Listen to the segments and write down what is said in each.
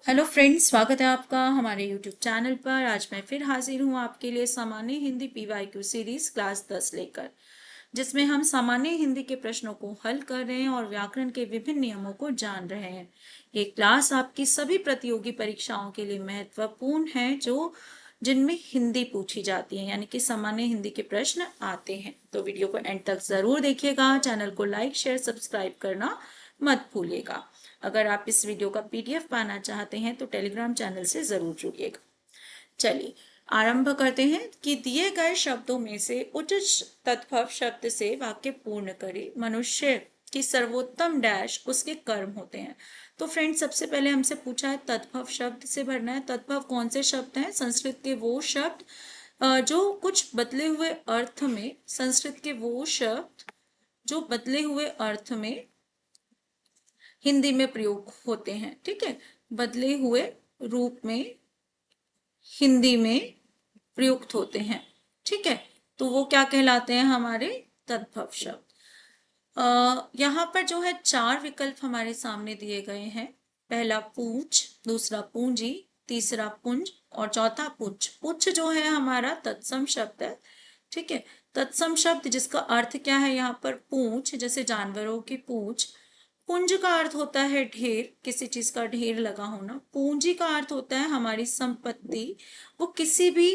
Hello friends, स्वागत है आपका हमारे यूट्यूब चैनल पर। आज मैं फिर हाजिर हूँ आपके लिए सामान्य हिंदी पीवाईक्यू सीरीज क्लास 10 लेकर, जिसमें हम सामान्य हिंदी के प्रश्नों को हल कर रहे हैं और व्याकरण के विभिन्न नियमों को जान रहे हैं। ये क्लास आपकी सभी प्रतियोगी परीक्षाओं के लिए महत्वपूर्ण है जो जिनमें हिंदी पूछी जाती है, यानी कि सामान्य हिंदी के प्रश्न आते हैं। तो वीडियो को एंड तक जरूर देखिएगा। चैनल को लाइक शेयर सब्सक्राइब करना मत भूलिएगा। अगर आप इस वीडियो का पीडीएफ पाना चाहते हैं तो टेलीग्राम चैनल से जरूर जुड़िएगा। चलिए आरंभ करते हैं कि दिए गए शब्दों में से उचित तद्भव शब्द से वाक्य पूर्ण करें। मनुष्य की सर्वोत्तम डैश उसके कर्म होते हैं। तो फ्रेंड, सबसे पहले हमसे पूछा है तद्भव शब्द से भरना है। तद्भव कौन से शब्द हैं? संस्कृत के वो शब्द जो कुछ बदले हुए अर्थ में, संस्कृत के वो शब्द जो बदले हुए अर्थ में हिंदी में प्रयोग होते हैं। ठीक है, बदले हुए रूप में हिंदी में प्रयुक्त होते हैं। ठीक है, तो वो क्या कहलाते हैं? हमारे तद्भव शब्द। यहाँ पर जो है 4 विकल्प हमारे सामने दिए गए हैं। पहला पूंछ, दूसरा पूंजी, तीसरा पुंज और चौथा पुच्छ। पुच्छ जो है हमारा तत्सम शब्द है। ठीक है, तत्सम शब्द जिसका अर्थ क्या है? यहाँ पर पूंछ, जैसे जानवरों की पूंछ। पुंज का अर्थ होता है ढेर, किसी चीज का ढेर लगा होना। पूंजी का अर्थ होता है हमारी संपत्ति, वो किसी भी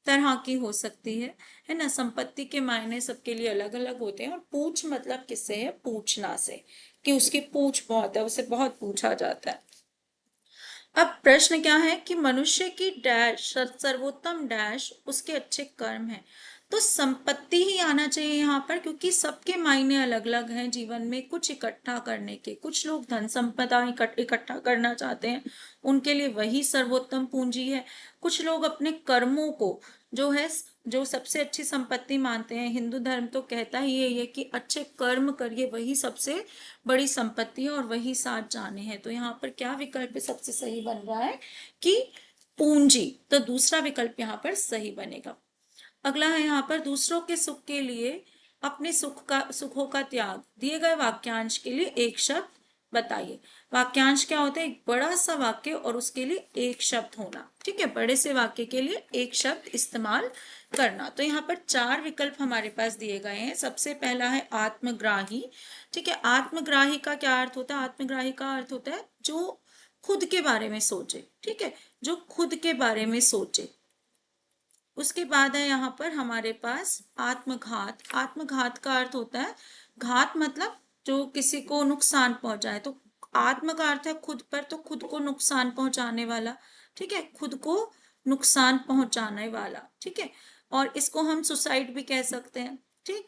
तरह की हो सकती है ना। संपत्ति के मायने सबके लिए अलग अलग होते हैं। और पूछ मतलब किससे है? पूछना से, कि उसकी पूछ बहुत है, उसे बहुत पूछा जाता है। अब प्रश्न क्या है कि मनुष्य की डैश सर्वोत्तम डैश उसके अच्छे कर्म है। तो संपत्ति ही आना चाहिए यहाँ पर, क्योंकि सबके मायने अलग अलग हैं जीवन में। कुछ इकट्ठा करने के, कुछ लोग धन संपदा इकट्ठा करना चाहते हैं, उनके लिए वही सर्वोत्तम पूंजी है। कुछ लोग अपने कर्मों को जो है, जो सबसे अच्छी संपत्ति मानते हैं। हिंदू धर्म तो कहता ही यही है कि अच्छे कर्म करिए, वही सबसे बड़ी संपत्ति है और वही साथ जाने हैं। तो यहाँ पर क्या विकल्प सबसे सही बन रहा है कि पूंजी। तो दूसरा विकल्प यहाँ पर सही बनेगा। अगला है यहाँ पर दूसरों के सुख के लिए अपने सुखों का त्याग। दिए गए वाक्यांश के लिए एक शब्द बताइए। वाक्यांश क्या होता है? एक बड़ा सा वाक्य और उसके लिए एक शब्द होना। ठीक है, बड़े से वाक्य के लिए एक शब्द इस्तेमाल करना। तो यहाँ पर 4 विकल्प हमारे पास दिए गए हैं। सबसे पहला है आत्मग्राही। ठीक है, आत्मग्राही का क्या अर्थ होता है? आत्मग्राही का अर्थ होता है जो खुद के बारे में सोचे। ठीक है, जो खुद के बारे में सोचे। उसके बाद है यहाँ पर हमारे पास आत्मघात। आत्मघात का अर्थ होता है, घात मतलब जो किसी को नुकसान पहुंचाए। तो आत्म का अर्थ है खुद पर, तो खुद को नुकसान पहुंचाने वाला। ठीक है, खुद को नुकसान पहुंचाने वाला। ठीक है, और इसको हम सुसाइड भी कह सकते हैं। ठीक,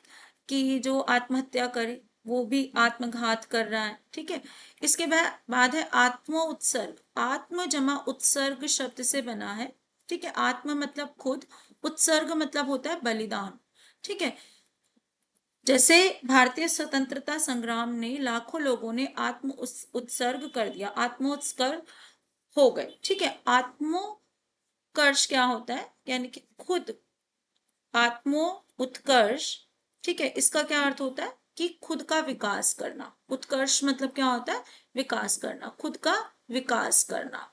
कि जो आत्महत्या करे वो भी आत्मघात कर रहा है। ठीक है, इसके बाद है आत्मो उत्सर्ग। आत्म जमा उत्सर्ग शब्द से बना है। ठीक है, आत्म मतलब खुद, उत्सर्ग मतलब होता है बलिदान। ठीक है, जैसे भारतीय स्वतंत्रता संग्राम ने लाखों लोगों ने आत्म उत्सर्ग कर दिया, आत्मोत्सर्ग हो गए। ठीक है, आत्मोत्कर्ष क्या होता है? यानी कि खुद, आत्मो उत्कर्ष। ठीक है, इसका क्या अर्थ होता है कि खुद का विकास करना। उत्कर्ष मतलब क्या होता है? विकास करना, खुद का विकास करना।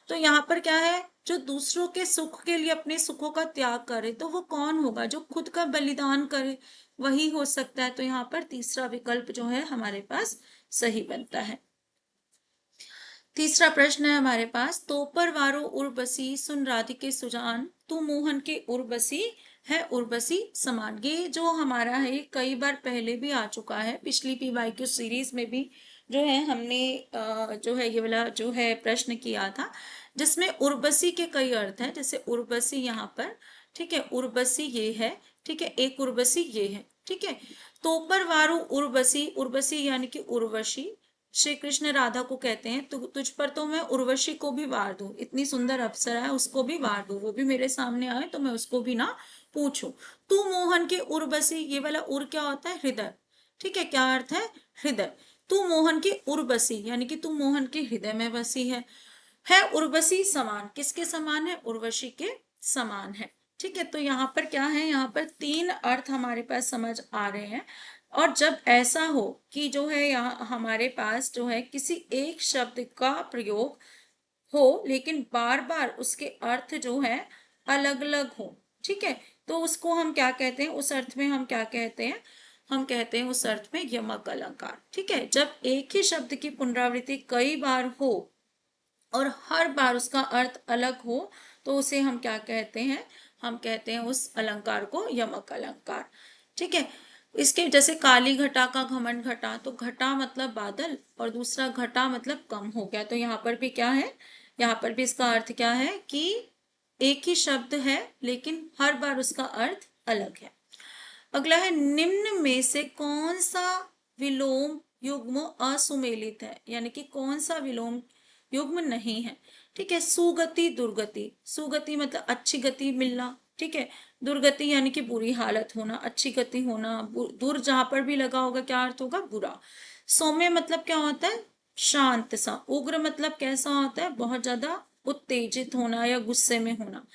तो यहाँ पर क्या है? जो दूसरों के सुख के लिए अपने सुखों का त्याग करे, तो वो कौन होगा? जो खुद का बलिदान करे, वही हो सकता है। तो यहाँ पर तीसरा विकल्प जो है हमारे पास सही बनता है। तीसरा प्रश्न है हमारे पास, तो पर वारो उर्वशी सुन राधिके सुजान, तू मोहन के उर्वशी है उर्वशी समान। ये जो हमारा है कई बार पहले भी आ चुका है, पिछली पीवाईक्यू सीरीज में भी जो है हमने जो है ये वाला जो है प्रश्न किया था, जिसमें उर्वशी के कई अर्थ हैं। जैसे उर्वशी यहाँ पर, ठीक है, उर्वशी ये है। ठीक है, एक उर्वशी ये है। ठीक है, तो पर वारो उर्वशी, उर्वशी यानी कि उर्वशी। श्री कृष्ण राधा को कहते हैं, तो तुझ पर तो मैं उर्वशी को भी वार दूं, इतनी सुंदर अप्सरा है उसको भी वार दूं, वो भी मेरे सामने आए तो मैं उसको भी ना पूछूं। तू मोहन के उर्वशी, ये वाला उर क्या होता है? हृदय। ठीक है, क्या अर्थ है? हृदय। तू मोहन की उर्वशी यानी कि तू मोहन के हृदय में बसी है उर्वशी समान, किसके समान है? उर्वशी के समान है। ठीक है, तो यहाँ पर क्या है? यहाँ पर 3 अर्थ हमारे पास समझ आ रहे हैं। और जब ऐसा हो कि जो है यहाँ हमारे पास जो है किसी एक शब्द का प्रयोग हो लेकिन बार बार उसके अर्थ जो है अलग अलग हो, ठीक है, तो उसको हम क्या कहते हैं, उस अर्थ में हम क्या कहते हैं, हम कहते हैं उस अर्थ में यमक अलंकार, ठीक है। जब एक ही शब्द की पुनरावृत्ति कई बार हो और हर बार उसका अर्थ अलग हो तो उसे हम क्या कहते हैं, हम कहते हैं उस अलंकार को यमक अलंकार, ठीक है। इसके जैसे काली घटा का घमंड घटा, तो घटा मतलब बादल और दूसरा घटा मतलब कम हो गया, तो यहाँ पर भी क्या है, यहाँ पर भी इसका अर्थ क्या है कि एक ही शब्द है लेकिन हर बार उसका अर्थ अलग है। अगला है निम्न में से कौन सा विलोम युग्म असुमेलित है, यानी कि कौन सा विलोम युग्म नहीं है, ठीक है। सुगति दुर्गति, सुगति मतलब अच्छी गति मिलना, ठीक है। दुर्गति यानी कि बुरी हालत होना, अच्छी गति होना, दूर जहां पर भी लगा होगा क्या अर्थ होगा, बुरा। सौम्य मतलब क्या होता है, शांत सा। उग्र मतलब कैसा होता है, बहुत ज्यादा उत्तेजित होना या गुस्से में होना।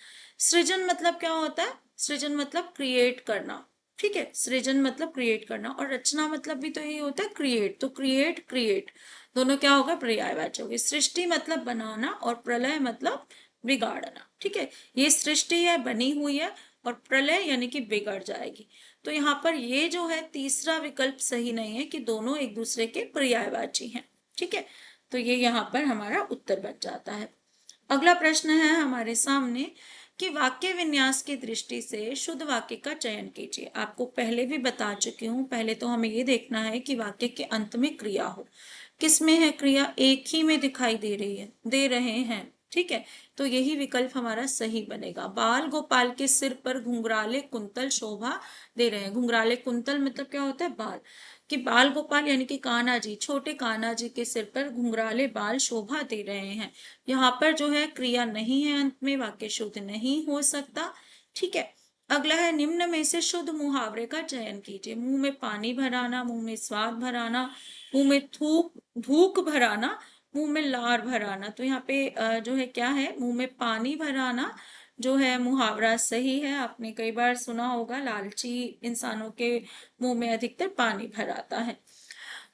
सृजन मतलब क्या होता है, सृजन मतलब क्रिएट करना, ठीक है। सृजन मतलब क्रिएट करना और रचना मतलब भी तो यही होता है क्रिएट, तो क्रिएट क्रिएट दोनों क्या होगा, पर्यायवाची होगी। सृष्टि मतलब बनाना और प्रलय मतलब बिगाड़ना, ठीक है। ये सृष्टि है, बनी हुई है, और प्रलय यानी कि बिगड़ जाएगी। तो यहाँ पर ये जो है तीसरा विकल्प सही नहीं है कि दोनों एक दूसरे के पर्यायवाची हैं, ठीक है। तो ये यहाँ पर हमारा उत्तर बन जाता है। अगला प्रश्न है हमारे सामने कि वाक्य विन्यास की दृष्टि से शुद्ध वाक्य का चयन कीजिए। आपको पहले भी बता चुकी हूँ, पहले तो हमें ये देखना है कि वाक्य के अंत में क्रिया हो। किसमें है क्रिया, एक ही में दिखाई दे रही है, दे रहे हैं, ठीक है, तो यही विकल्प हमारा सही बनेगा। बाल गोपाल के सिर पर घुंघराले कुंतल शोभा दे रहे हैं। घुंघराले कुंतल मतलब क्या होता है, बाल, कि बाल गोपाल यानी कि कान्हा जी, छोटे कान्हा जी के सिर पर घुंघराले बाल शोभा दे रहे हैं। यहाँ पर जो है क्रिया नहीं है अंत में, वाक्य शुद्ध नहीं हो सकता, ठीक है। अगला है निम्न में से शुद्ध मुहावरे का चयन कीजिए। मुंह में पानी भराना, मुंह में स्वाद भराना, मुंह में थूक भूख भराना, मुंह में लार भराना। तो यहाँ पे जो है क्या है, मुंह में पानी भराना जो है मुहावरा सही है। आपने कई बार सुना होगा, लालची इंसानों के मुंह में अधिकतर पानी भराता है।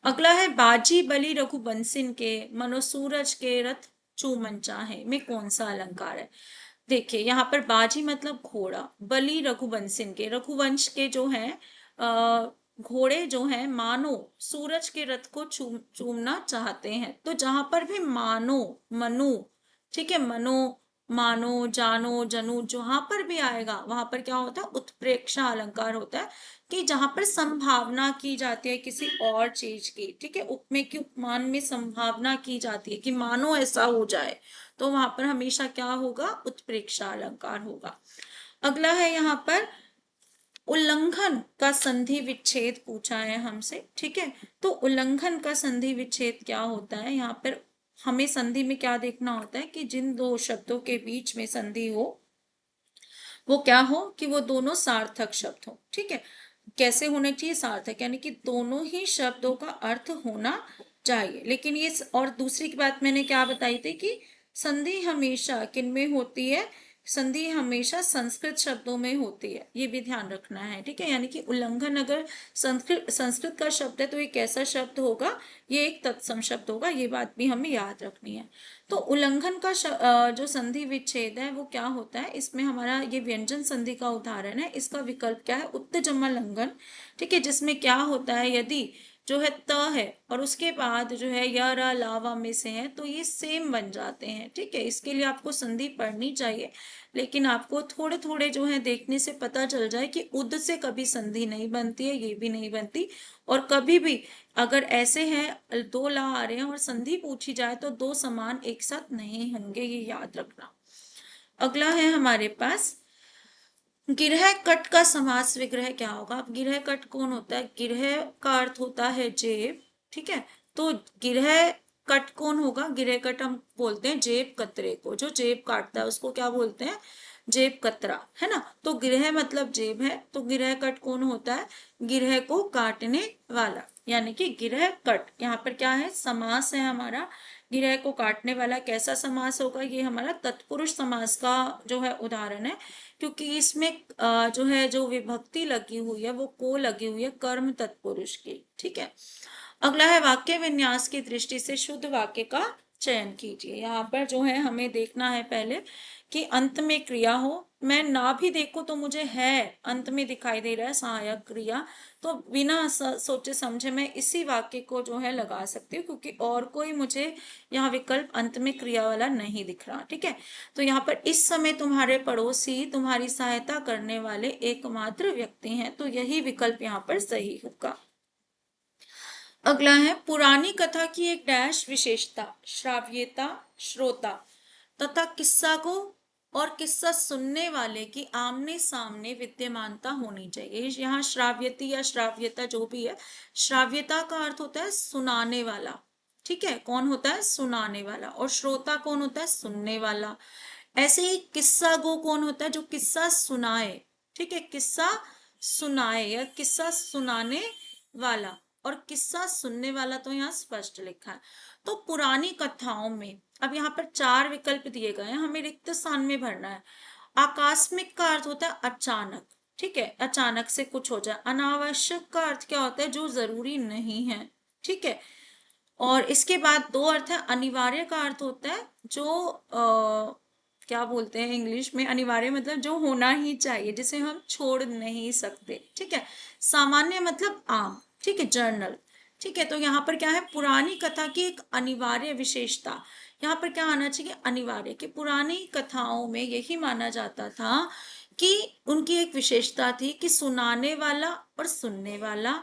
अगला है बाजी बलि रघुबंसिन के मनो सूरज के रथ चूमन चाहे में कौन सा अलंकार है। देखिए यहाँ पर बाजी मतलब घोड़ा, बलि रघुवंशिन के, रघुवंश के जो है घोड़े जो हैं मानो सूरज के रथ को चूमना चाहते हैं। तो जहां पर भी मानो, मनु, ठीक है, मनो, मानो, जानो, जनू, जहां पर भी आएगा वहां पर क्या होता है, उत्प्रेक्षा अलंकार होता है, कि जहां पर संभावना की जाती है किसी और चीज की, ठीक है। उपमेय की उपमान में संभावना की जाती है कि मानो ऐसा हो जाए, तो वहां पर हमेशा क्या होगा, उत्प्रेक्षा अलंकार होगा। अगला है यहाँ पर उल्लंघन का संधि विच्छेद पूछा है हमसे, ठीक है। तो उल्लंघन का संधि विच्छेद क्या होता है, यहाँ पर हमें संधि में क्या देखना होता है कि जिन दो शब्दों के बीच में संधि हो वो क्या हो, कि वो दोनों सार्थक शब्द हो, ठीक है। कैसे होने चाहिए, सार्थक, यानी कि दोनों ही शब्दों का अर्थ होना चाहिए। लेकिन ये और दूसरी की बात मैंने क्या बताई थी कि संधि हमेशा किनमें होती है, संधि हमेशा संस्कृत शब्दों में होती है, ये भी ध्यान रखना है, ठीक है। यानी कि उल्लंघन अगर संस्कृत संस्कृत का शब्द है तो ये कैसा शब्द होगा, ये एक तत्सम शब्द होगा, ये बात भी हमें याद रखनी है। तो उल्लंघन का जो संधि विच्छेद है वो क्या होता है, इसमें हमारा ये व्यंजन संधि का उदाहरण है। इसका विकल्प क्या है, उत्तजमा लंघन, ठीक है, जिसमें क्या होता है, यदि जो है त है और उसके बाद जो है य र लावा में से है तो ये सेम बन जाते हैं, ठीक है। इसके लिए आपको संधि पढ़नी चाहिए, लेकिन आपको थोड़े थोड़े जो है देखने से पता चल जाए कि उद से कभी संधि नहीं बनती है, ये भी नहीं बनती, और कभी भी अगर ऐसे हैं दो ला आ रहे हैं और संधि पूछी जाए तो दो समान एक साथ नहीं होंगे, ये याद रखना। अगला है हमारे पास गिरह कट का समास विग्रह क्या होगा। अब गिरह कट कौन होता है, गिरह का अर्थ होता है जेब, ठीक है। तो गिरह कट कौन होगा, गिरह कट हम बोलते हैं जेब कतरे को, जो जेब काटता है उसको क्या बोलते हैं, जेब कतरा, है ना। तो गिरह मतलब जेब है, तो गिरह कट कौन होता है, गिरह को काटने वाला, यानी कि गिरह कट। यहाँ पर क्या है, समास है हमारा, गिरह को काटने वाला। कैसा समास होगा, ये हमारा तत्पुरुष समास का जो है उदाहरण है, क्योंकि इसमें जो है जो विभक्ति लगी हुई है वो को लगी हुई है कर्म तत्पुरुष की, ठीक है। अगला है वाक्य विन्यास की दृष्टि से शुद्ध वाक्य का चयन कीजिए। यहाँ पर जो है हमें देखना है पहले कि अंत में क्रिया हो। मैं ना भी देखूं तो मुझे है अंत में दिखाई दे रहा है सहायक क्रिया, तो बिना सोचे समझे मैं इसी वाक्य को जो है लगा सकती हूँ, क्योंकि और कोई मुझे यहाँ विकल्प अंत में क्रिया वाला नहीं दिख रहा। ठीक है, तो यहाँ पर इस समय तुम्हारे पड़ोसी तुम्हारी सहायता करने वाले एकमात्र व्यक्ति हैं, तो यही विकल्प यहाँ पर सही होगा। अगला है पुरानी कथा की एक डैश विशेषता, श्राव्यता, श्रोता तथा किस्सा को और किस्सा सुनने वाले की आमने सामने विद्यमानता होनी चाहिए। यहाँ श्राव्यती या श्राव्यता जो भी है, श्राव्यता का अर्थ होता है सुनाने वाला। ठीक है, कौन होता है? सुनाने वाला। और श्रोता कौन होता है? सुनने वाला। ऐसे ही किस्सा गो कौन होता है? जो किस्सा सुनाए। ठीक है, किस्सा सुनाए या किस्सा सुनाने वाला, और किस्सा सुनने वाला तो यहाँ स्पष्ट लिखा है। तो पुरानी कथाओं में अब यहाँ पर 4 विकल्प दिए गए हैं, हमें रिक्त स्थान में भरना है। आकस्मिक का अर्थ होता है अचानक। ठीक है, अचानक से कुछ हो जाए। अनावश्यक का अर्थ क्या होता है? जो जरूरी नहीं है। ठीक है, और इसके बाद 2 अर्थ है। अनिवार्य का अर्थ होता है जो क्या बोलते हैं इंग्लिश में, अनिवार्य मतलब जो होना ही चाहिए, जिसे हम छोड़ नहीं सकते। ठीक है, सामान्य मतलब आम। ठीक है, जर्नल। ठीक है, तो यहाँ पर क्या है? पुरानी कथा की एक अनिवार्य विशेषता। यहाँ पर क्या आना चाहिए? अनिवार्य। कि पुरानी कथाओं में यही माना जाता था कि उनकी एक विशेषता थी कि सुनाने वाला और सुनने वाला,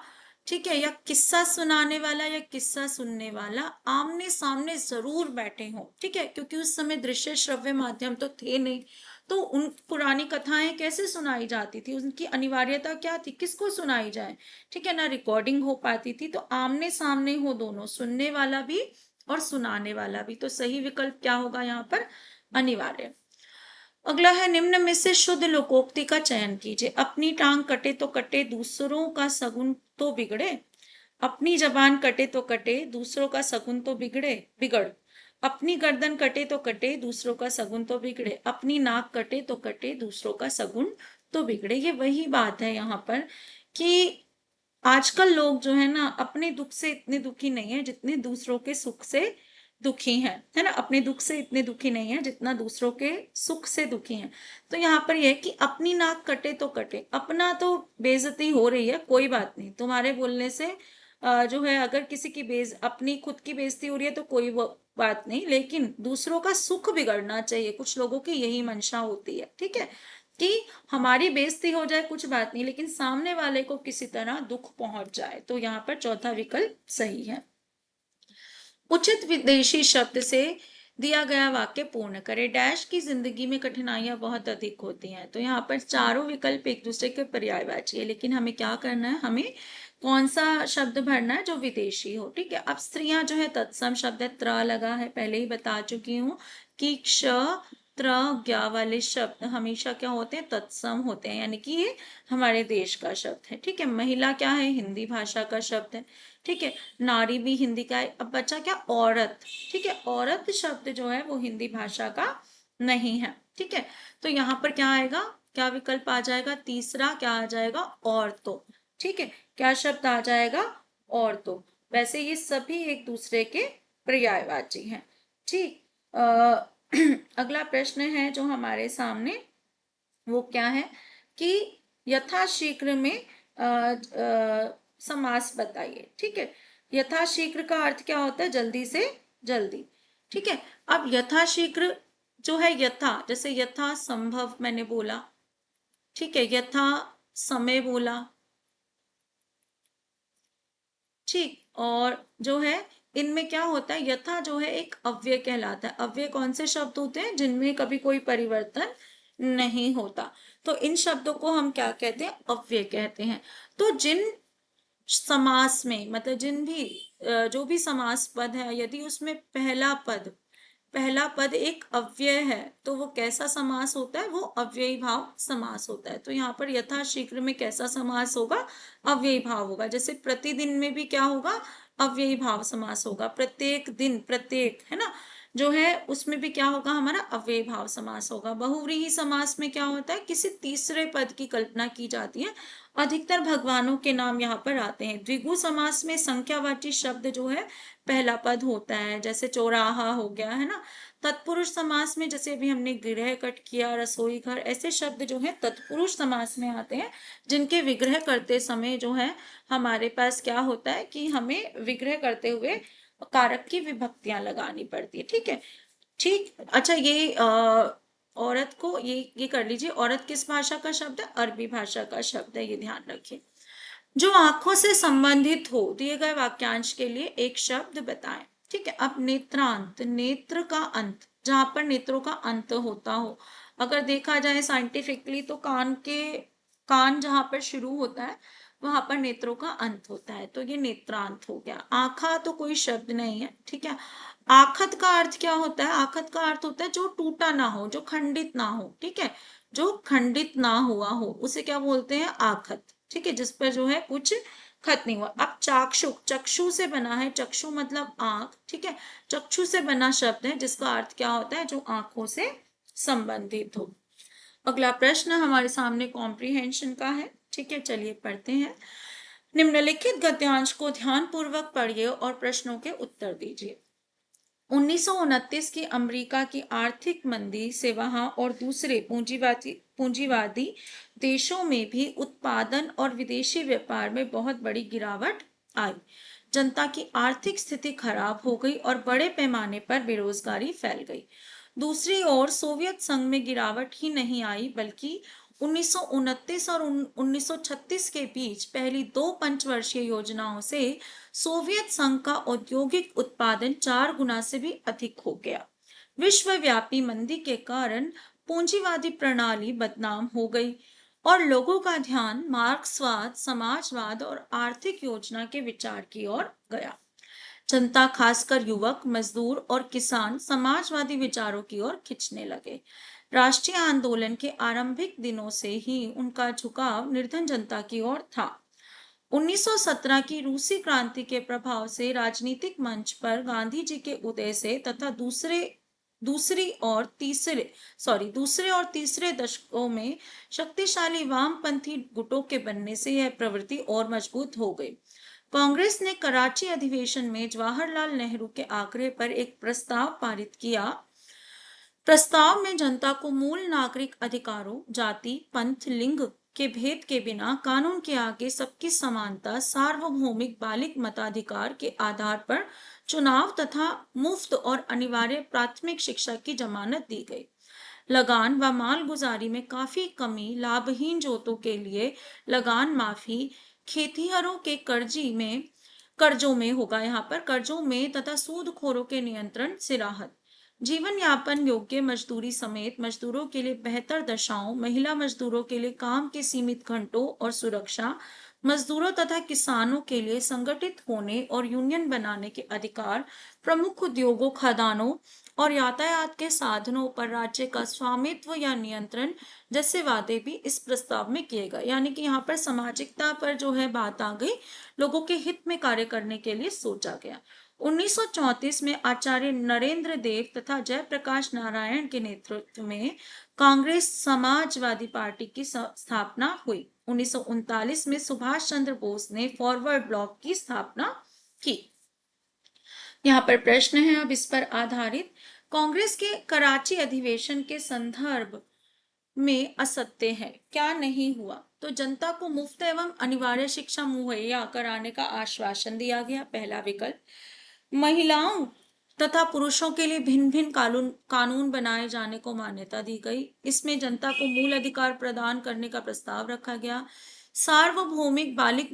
ठीक है, या किस्सा सुनाने वाला या किस्सा सुनने वाला आमने सामने जरूर बैठे हों। ठीक है, क्योंकि उस समय दृश्य श्रव्य माध्यम तो थे नहीं, तो उन पुरानी कथाएं कैसे सुनाई जाती थी? उनकी अनिवार्यता क्या थी? किसको सुनाई जाए? ठीक है ना, रिकॉर्डिंग हो पाती थी, तो आमने सामने हो दोनों, सुनने वाला भी और सुनाने वाला भी। तो सही विकल्प क्या होगा यहाँ पर? अनिवार्य। अगला है निम्न में से शुद्ध लोकोक्ति का चयन कीजिए। अपनी टांग कटे तो कटे, दूसरों का सगुन तो बिगड़े। अपनी जबान कटे तो कटे, दूसरों का सगुन तो बिगड़। अपनी गर्दन कटे तो कटे, दूसरों का सगुन तो बिगड़े। अपनी नाक कटे तो कटे, दूसरों का सगुन तो बिगड़े। ये वही बात है यहाँ पर कि आजकल लोग जो है ना अपने दुख से इतने दुखी नहीं है जितने दूसरों के सुख से दुखी हैं, है ना। अपने दुख से इतने दुखी नहीं है जितना दूसरों के सुख से दुखी हैं। तो यहाँ पर यह है कि अपनी नाक कटे तो कटे, अपना तो बेइज्जती हो रही है, कोई बात नहीं, तुम्हारे बोलने से जो है अगर किसी की अपनी खुद की बेइज्जती हो रही है तो कोई वो बात नहीं, लेकिन दूसरों का सुख बिगड़ना चाहिए, कुछ लोगों की यही मंशा होती है। ठीक है, कि हमारी बेइज्जती हो जाए कुछ बात नहीं, लेकिन सामने वाले को किसी तरह दुख पहुंच जाए। तो यहाँ पर चौथा विकल्प सही है। उचित विदेशी शब्द से दिया गया वाक्य पूर्ण करें। डैश की जिंदगी में कठिनाइयां बहुत अधिक होती हैं। तो यहाँ पर चारों विकल्प एक दूसरे के पर्यायवाची है, लेकिन हमें क्या करना है? हमें कौन सा शब्द भरना है? जो विदेशी हो। ठीक है, अब स्त्रियां जो है तत्सम शब्द है, त्र लगा है, पहले ही बता चुकी हूँ कि क्ष त्र ज्ञा वाले शब्द हमेशा क्या होते हैं? तत्सम होते हैं, यानी कि ये हमारे देश का शब्द है। ठीक है, महिला क्या है? हिंदी भाषा का शब्द है। ठीक है, नारी भी हिंदी का है। अब बचा क्या? औरत। ठीक है, औरत शब्द जो है वो हिंदी भाषा का नहीं है। ठीक है, तो यहाँ पर क्या आएगा? क्या विकल्प आ जाएगा? तीसरा क्या आ जाएगा? और तो। ठीक है, क्या शब्द आ जाएगा? और तो। वैसे ये सभी एक दूसरे के पर्यायवाची हैं। ठीक, अगला प्रश्न है जो हमारे सामने, वो क्या है कि यथाशीघ्र में समास बताइए। ठीक है, यथाशीघ्र का अर्थ क्या होता है? जल्दी से जल्दी। ठीक है, अब यथाशीघ्र जो है, यथा जैसे यथा संभव मैंने बोला, ठीक है, यथा समय बोला। ठीक, और जो है इनमें क्या होता है? यथा जो है एक अव्यय कहलाता है। अव्यय कौन से शब्द होते हैं? जिनमें कभी कोई परिवर्तन नहीं होता, तो इन शब्दों को हम क्या कहते हैं? अव्यय कहते हैं। तो जिन समास में मतलब जिन भी जो भी समास पद है, यदि उसमें पहला पद एक अव्यय है तो वो कैसा समास होता है? वो अव्ययी भाव समास होता है। तो यहाँ पर यथाशीघ्र में कैसा समास होगा? अव्ययी भाव होगा। जैसे प्रतिदिन में भी क्या होगा? अव्ययी भाव समास होगा। प्रत्येक दिन, प्रत्येक, है ना, जो है उसमें भी क्या होगा, हमारा अव्ययी भाव समास होगा। बहुव्रीहि समास में क्या होता है, किसी तीसरे पद की कल्पना की जाती है, अधिकतर भगवानों के नाम यहाँ पर आते हैं। द्विगु समास में संख्यावाची शब्द जो है पहला पद होता है, जैसे चौराहा हो गया, है ना। तत्पुरुष समास में जैसे अभी हमने गृह कट किया, रसोई घर, ऐसे शब्द जो है तत्पुरुष समास में आते हैं, जिनके विग्रह करते समय जो है हमारे पास क्या होता है कि हमें विग्रह करते हुए कारक की विभक्तियां लगानी पड़ती है। ठीक है, ठीक। अच्छा, ये औरत को ये कर लीजिए, औरत किस भाषा का शब्द है, अरबी भाषा का शब्द है, ये ध्यान रखिए। जो आंखों से संबंधित हो, दिए गए वाक्यांश के लिए एक शब्द बताएं। ठीक है, अब नेत्रांत, नेत्र का अंत, जहां पर नेत्रों का अंत होता हो। अगर देखा जाए साइंटिफिकली तो कान जहां पर शुरू होता है वहां पर नेत्रों का अंत होता है, तो ये नेत्रांत हो गया। आखा तो कोई शब्द नहीं है, ठीक है। आखत का अर्थ क्या होता है, आखत का अर्थ होता है जो टूटा ना हो, जो खंडित ना हो, ठीक है, जो खंडित ना हुआ हो उसे क्या बोलते हैं, आखत। ठीक है, जिस पर जो है कुछ खत नहीं हुआ। अब चाक्षु, चक्षु से बना है, चक्षु मतलब आंख, ठीक है, चक्षु से बना शब्द है जिसका अर्थ क्या होता है, जो आंखों से संबंधित हो। अगला प्रश्न हमारे सामने कॉम्प्रिहेंशन का है। ठीक है, चलिए पढ़ते हैं। निम्नलिखित गद्यांश को ध्यान पूर्वक पढ़िए और प्रश्नों के उत्तर दीजिए। 1929 की अमेरिका की आर्थिक मंदी से वहां और दूसरे पूंजीवादी देशों में भी उत्पादन और विदेशी व्यापार में बहुत बड़ी गिरावट आई। जनता की आर्थिक स्थिति खराब हो गई और बड़े पैमाने पर बेरोजगारी फैल गई। दूसरी ओर सोवियत संघ में गिरावट ही नहीं आई, बल्कि 1929 और 1936 के बीच पहली 2 पंचवर्षीय योजनाओं से सोवियत संघ का औद्योगिक उत्पादन 4 गुना से भी अधिक हो गया। विश्वव्यापी मंदी के कारण पूंजीवादी प्रणाली बदनाम हो गई और लोगों का ध्यान मार्क्सवाद, समाजवाद और आर्थिक योजना के विचार की ओर गया। जनता, खासकर युवक, मजदूर और किसान समाजवादी विचारों की ओर खिंचने लगे। राष्ट्रीय आंदोलन के आरंभिक दिनों से ही उनका झुकाव निर्धन जनता की ओर था। 1917 की रूसी क्रांति के प्रभाव से राजनीतिक मंच पर गांधी जी के उदय से तथा दूसरे और तीसरे दशकों में शक्तिशाली वामपंथी गुटों के बनने से यह प्रवृत्ति और मजबूत हो गई। कांग्रेस ने कराची अधिवेशन में जवाहरलाल नेहरू के आग्रह पर एक प्रस्ताव पारित किया। प्रस्ताव में जनता को मूल नागरिक अधिकारों, जाति, पंथ, लिंग के भेद के बिना कानून के आगे सबकी समानता, सार्वभौमिक बालिक मताधिकार के आधार पर चुनाव तथा मुफ्त और अनिवार्य प्राथमिक शिक्षा की जमानत दी गई। लगान व मालगुजारी में काफी कमी, लाभहीन जोतों के लिए लगान माफी, खेतिहरों के कर्जों में होगा, यहाँ पर कर्जों में तथा सूदखोरों के नियंत्रण से राहत, जीवन यापन योग्य मजदूरी समेत मजदूरों के लिए बेहतर दशाओं, महिला मजदूरों के लिए काम के सीमित घंटों और सुरक्षा, मजदूरों तथा किसानों के लिए संगठित होने और यूनियन बनाने के अधिकार, प्रमुख उद्योगों, खदानों और यातायात के साधनों पर राज्य का स्वामित्व या नियंत्रण जैसे वादे भी इस प्रस्ताव में किए गए। यानी कि यहाँ पर सामाजिकता पर जो है बात आ गई, लोगों के हित में कार्य करने के लिए सोचा गया। 1934 में आचार्य नरेंद्र देव तथा जयप्रकाश नारायण के नेतृत्व में कांग्रेस समाजवादी पार्टी की स्थापना हुई। 1939 में सुभाष चंद्र बोस ने फॉरवर्ड ब्लॉक की स्थापना की। यहाँ पर प्रश्न है अब इस पर आधारित, कांग्रेस के कराची अधिवेशन के संदर्भ में असत्य है, क्या नहीं हुआ? तो जनता को मुफ्त एवं अनिवार्य शिक्षा मुहैया कराने का आश्वासन दिया गया, पहला विकल्प। महिलाओं तथा पुरुषों के लिए भिन्न भिन्न कानून बनाए जाने को मान्यता दी गई। इसमें जनता को मूल अधिकार प्रदान करने का प्रस्ताव रखा गया। सार्वभौमिक बालिक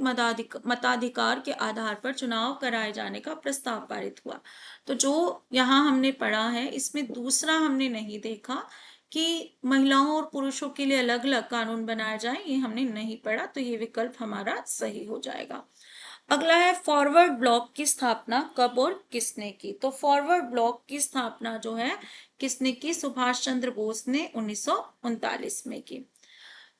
मताधिकार के आधार पर चुनाव कराए जाने का प्रस्ताव पारित हुआ। तो जो यहाँ हमने पढ़ा है इसमें दूसरा हमने नहीं देखा कि महिलाओं और पुरुषों के लिए अलग अलग कानून बनाए जाए, ये हमने नहीं पढ़ा, तो ये विकल्प हमारा सही हो जाएगा। अगला है फॉरवर्ड ब्लॉक की स्थापना कब और किसने की? तो फॉरवर्ड ब्लॉक की स्थापना जो है किसने की? सुभाष चंद्र बोस ने 1939 में की।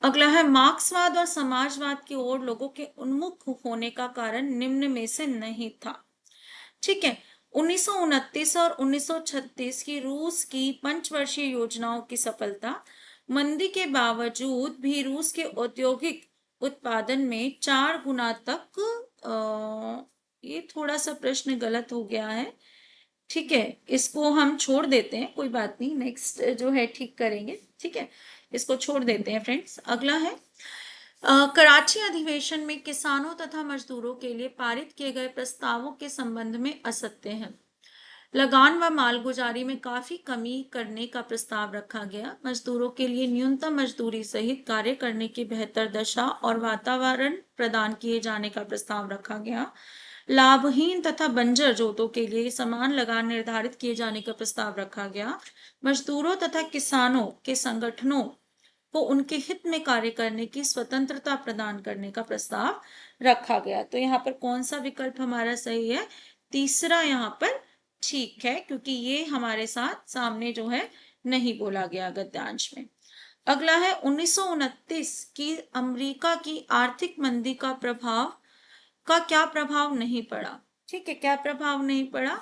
अगला है मार्क्सवाद और समाजवाद की ओर लोगों के उन्मुख होने का कारण निम्न में से नहीं था। ठीक है, 1929 और 1936 की रूस की पंचवर्षीय योजनाओं की सफलता मंदी के बावजूद भी रूस के औद्योगिक उत्पादन में 4 गुना तक ये थोड़ा सा प्रश्न गलत हो गया है, ठीक है, इसको हम छोड़ देते हैं, कोई बात नहीं, नेक्स्ट जो है ठीक करेंगे, ठीक है, इसको छोड़ देते हैं फ्रेंड्स। अगला है कराची अधिवेशन में किसानों तथा मजदूरों के लिए पारित किए गए प्रस्तावों के संबंध में असत्य है। लगान व मालगुजारी में काफी कमी करने का प्रस्ताव रखा गया। मजदूरों के लिए न्यूनतम मजदूरी सहित कार्य करने की बेहतर दशा और वातावरण प्रदान किए जाने का प्रस्ताव रखा गया। लाभहीन तथा बंजर जोतों के लिए समान लगान निर्धारित किए जाने का प्रस्ताव रखा गया। मजदूरों तथा किसानों के संगठनों को उनके हित में कार्य करने की स्वतंत्रता प्रदान करने का प्रस्ताव रखा गया। तो यहाँ पर कौन सा विकल्प हमारा सही है? तीसरा यहाँ पर ठीक है, क्योंकि ये हमारे साथ सामने जो है नहीं बोला गया गद्यांश में। अगला है 1929 की अमेरिका की आर्थिक मंदी का क्या प्रभाव नहीं पड़ा। ठीक है, क्या प्रभाव नहीं पड़ा?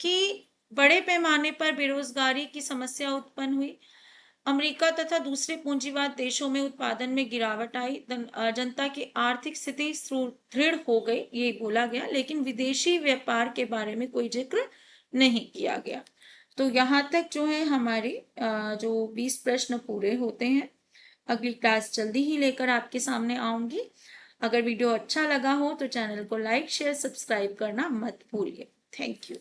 कि बड़े पैमाने पर बेरोजगारी की समस्या उत्पन्न हुई, अमेरिका तथा दूसरे पूंजीवाद देशों में उत्पादन में गिरावट आई, जनता की आर्थिक स्थिति सुदृढ़ हो गई, ये बोला गया, लेकिन विदेशी व्यापार के बारे में कोई जिक्र नहीं किया गया। तो यहाँ तक जो है हमारे जो 20 प्रश्न पूरे होते हैं। अगली क्लास जल्दी ही लेकर आपके सामने आऊंगी। अगर वीडियो अच्छा लगा हो तो चैनल को लाइक शेयर सब्सक्राइब करना मत भूलिए। Thank you.